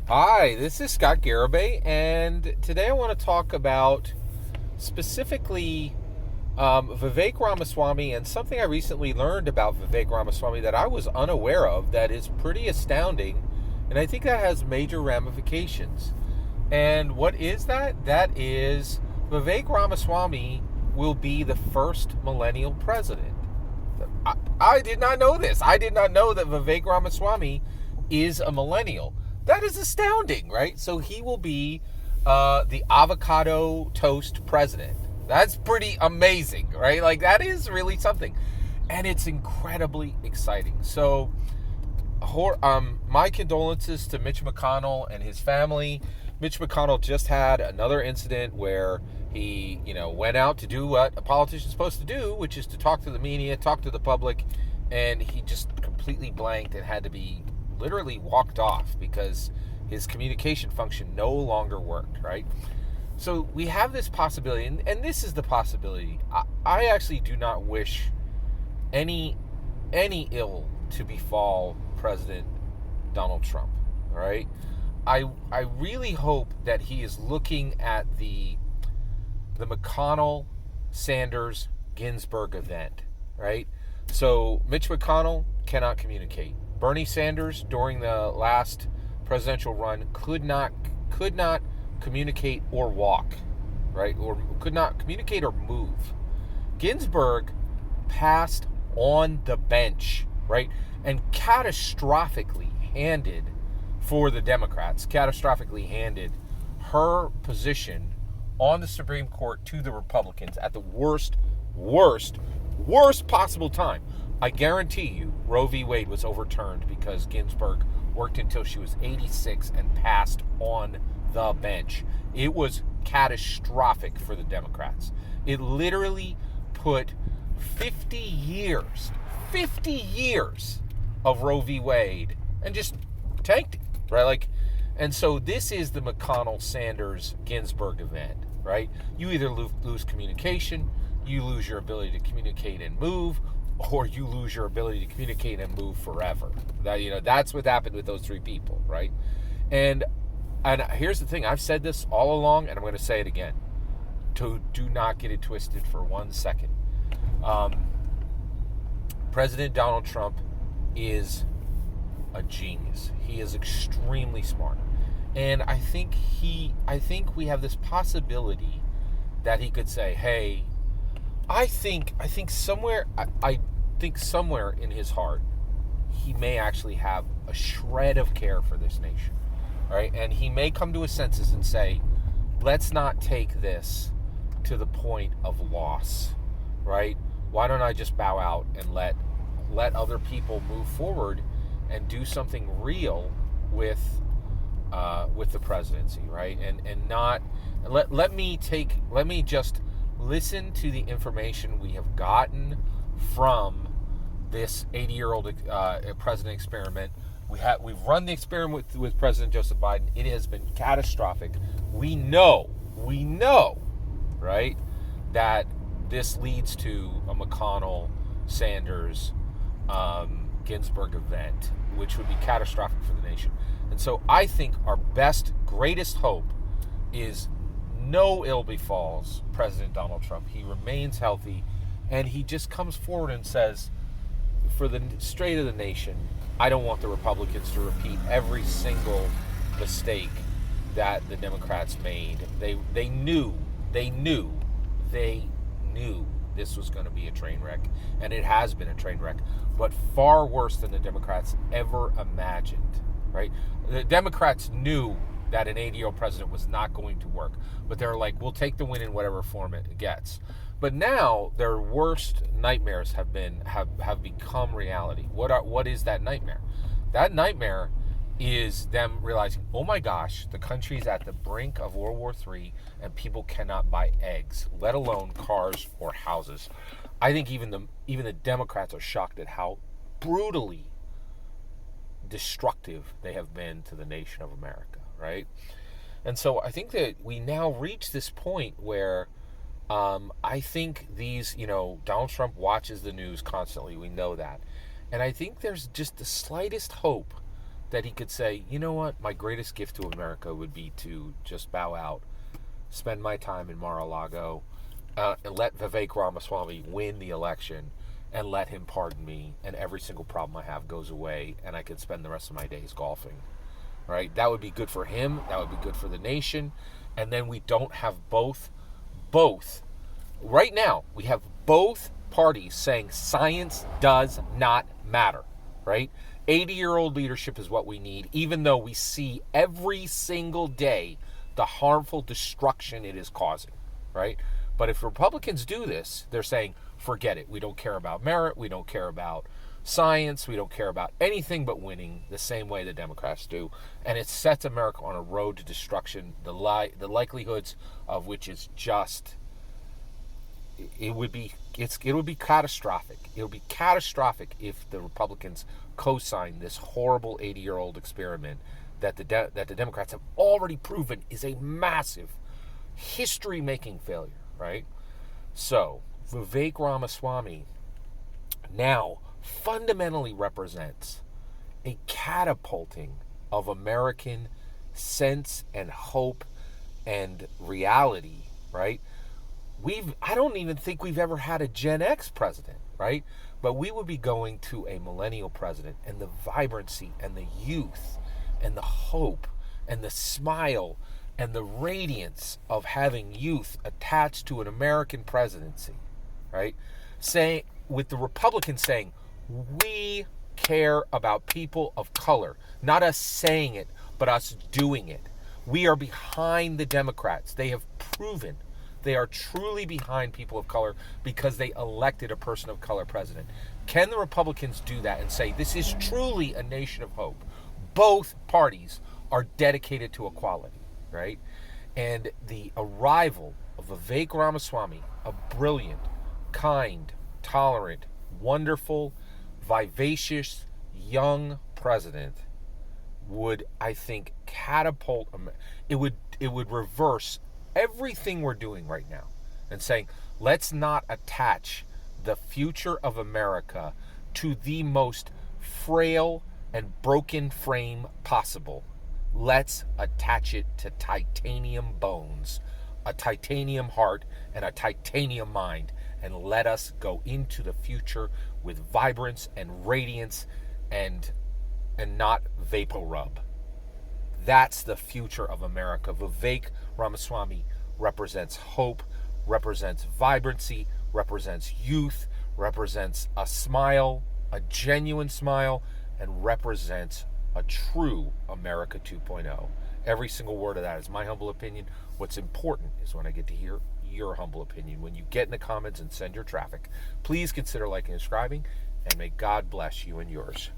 Hi, this is Scott Garibay, and today I want to talk about specifically Vivek Ramaswamy and something I recently learned about Vivek Ramaswamy that I was unaware of that is pretty astounding, and I think that has major ramifications. And what is that? That is Vivek Ramaswamy will be the first millennial president. I did not know this. I did not know that Vivek Ramaswamy is a millennial. That is astounding, right? So he will be the avocado toast president. That's pretty amazing, right? Like, that is really something. And it's incredibly exciting. So, my condolences to Mitch McConnell and his family. Mitch McConnell just had another incident where he, went out to do what a politician's supposed to do, which is to talk to the media, talk to the public, and he just completely blanked and had to be literally walked off because his communication function no longer worked, right? So we have this possibility, and this is the possibility. I actually do not wish any ill to befall President Donald Trump, all right? I really hope that he is looking at the McConnell, Sanders, Ginsburg event, right? So Mitch McConnell cannot communicate. Bernie Sanders during the last presidential run could not communicate or walk, right? Or could not communicate or move. Ginsburg passed on the bench, right? And catastrophically handed for the Democrats, catastrophically handed her position on the Supreme Court to the Republicans at the worst possible time. I guarantee you Roe v. Wade was overturned because Ginsburg worked until she was 86 and passed on the bench. It was catastrophic for the Democrats. It literally put 50 years of Roe v. Wade and just tanked it, right? And so this is the McConnell, Sanders, Ginsburg event, right? You either lose communication, you lose your ability to communicate and move, or you lose your ability to communicate and move forever. That's what happened with those three people, right? And here's the thing, I've said this all along, and I'm going to say it again. Do not get it twisted for 1 second. President Donald Trump is a genius. He is extremely smart. And I think we have this possibility that he could say, hey, I think somewhere in his heart, he may actually have a shred of care for this nation. All right. And he may come to his senses and say, let's not take this to the point of loss. Right? Why don't I just bow out and let other people move forward and do something real with the presidency, right? And not let me just listen to the information we have gotten from this 80-year-old president experiment. We've run the experiment with President Joseph Biden. It has been catastrophic. We know, right, that this leads to a McConnell, Sanders, Ginsburg event, which would be catastrophic for the nation. And so I think our greatest hope is no ill befalls President Donald Trump. He remains healthy, and he just comes forward and says, for the straight of the nation, I don't want the Republicans to repeat every single mistake that the Democrats made. They knew this was going to be a train wreck, and it has been a train wreck, but far worse than the Democrats ever imagined, right? The Democrats knew that an 80-year-old president was not going to work, but they're like, we'll take the win in whatever form it gets. But now their worst nightmares have become reality. What is that nightmare? That nightmare is them realizing, oh my gosh, the country's at the brink of World War III and people cannot buy eggs, let alone cars or houses. I think even the Democrats are shocked at how brutally destructive they have been to the nation of America, right? And so I think that we now reach this point where I think Donald Trump watches the news constantly. We know that. And I think there's just the slightest hope that he could say, you know what, my greatest gift to America would be to just bow out, spend my time in Mar-a-Lago, and let Vivek Ramaswamy win the election, and let him pardon me, and every single problem I have goes away, and I could spend the rest of my days golfing. Right? That would be good for him. That would be good for the nation. And then we don't have both. Right now, we have both parties saying science does not matter. Right? 80-year-old leadership is what we need, even though we see every single day the harmful destruction it is causing. Right? But if Republicans do this, they're saying, forget it. We don't care about merit. We don't care about science. We don't care about anything but winning, the same way the Democrats do. And it sets America on a road to destruction, the likelihoods of which is just, it would be catastrophic. It would be catastrophic if the Republicans co-sign this horrible 80-year-old experiment that the Democrats have already proven is a massive, history-making failure, right? So, Vivek Ramaswamy now fundamentally represents a catapulting of American sense and hope and reality, right? I don't even think we've ever had a Gen X president, right? But we would be going to a millennial president, and the vibrancy and the youth and the hope and the smile and the radiance of having youth attached to an American presidency, right? With the Republicans saying, we care about people of color, not us saying it, but us doing it. We are behind the Democrats. They have proven they are truly behind people of color because they elected a person of color president. Can the Republicans do that and say, this is truly a nation of hope? Both parties are dedicated to equality, right? And the arrival of Vivek Ramaswamy, a brilliant, kind, tolerant, wonderful, vivacious, young president, would, I think, catapult. It would reverse everything we're doing right now and saying, let's not attach the future of America to the most frail and broken frame possible. Let's attach it to titanium bones, a titanium heart, and a titanium mind, and let us go into the future with vibrance and radiance and not vapor rub. That's the future of America. Vivek Ramaswamy represents hope, represents vibrancy, represents youth, represents a smile, a genuine smile, and represents a true America 2.0. Every single word of that is my humble opinion. What's important is when I get to hear your humble opinion. When you get in the comments and send your traffic, please consider liking and subscribing, and may God bless you and yours.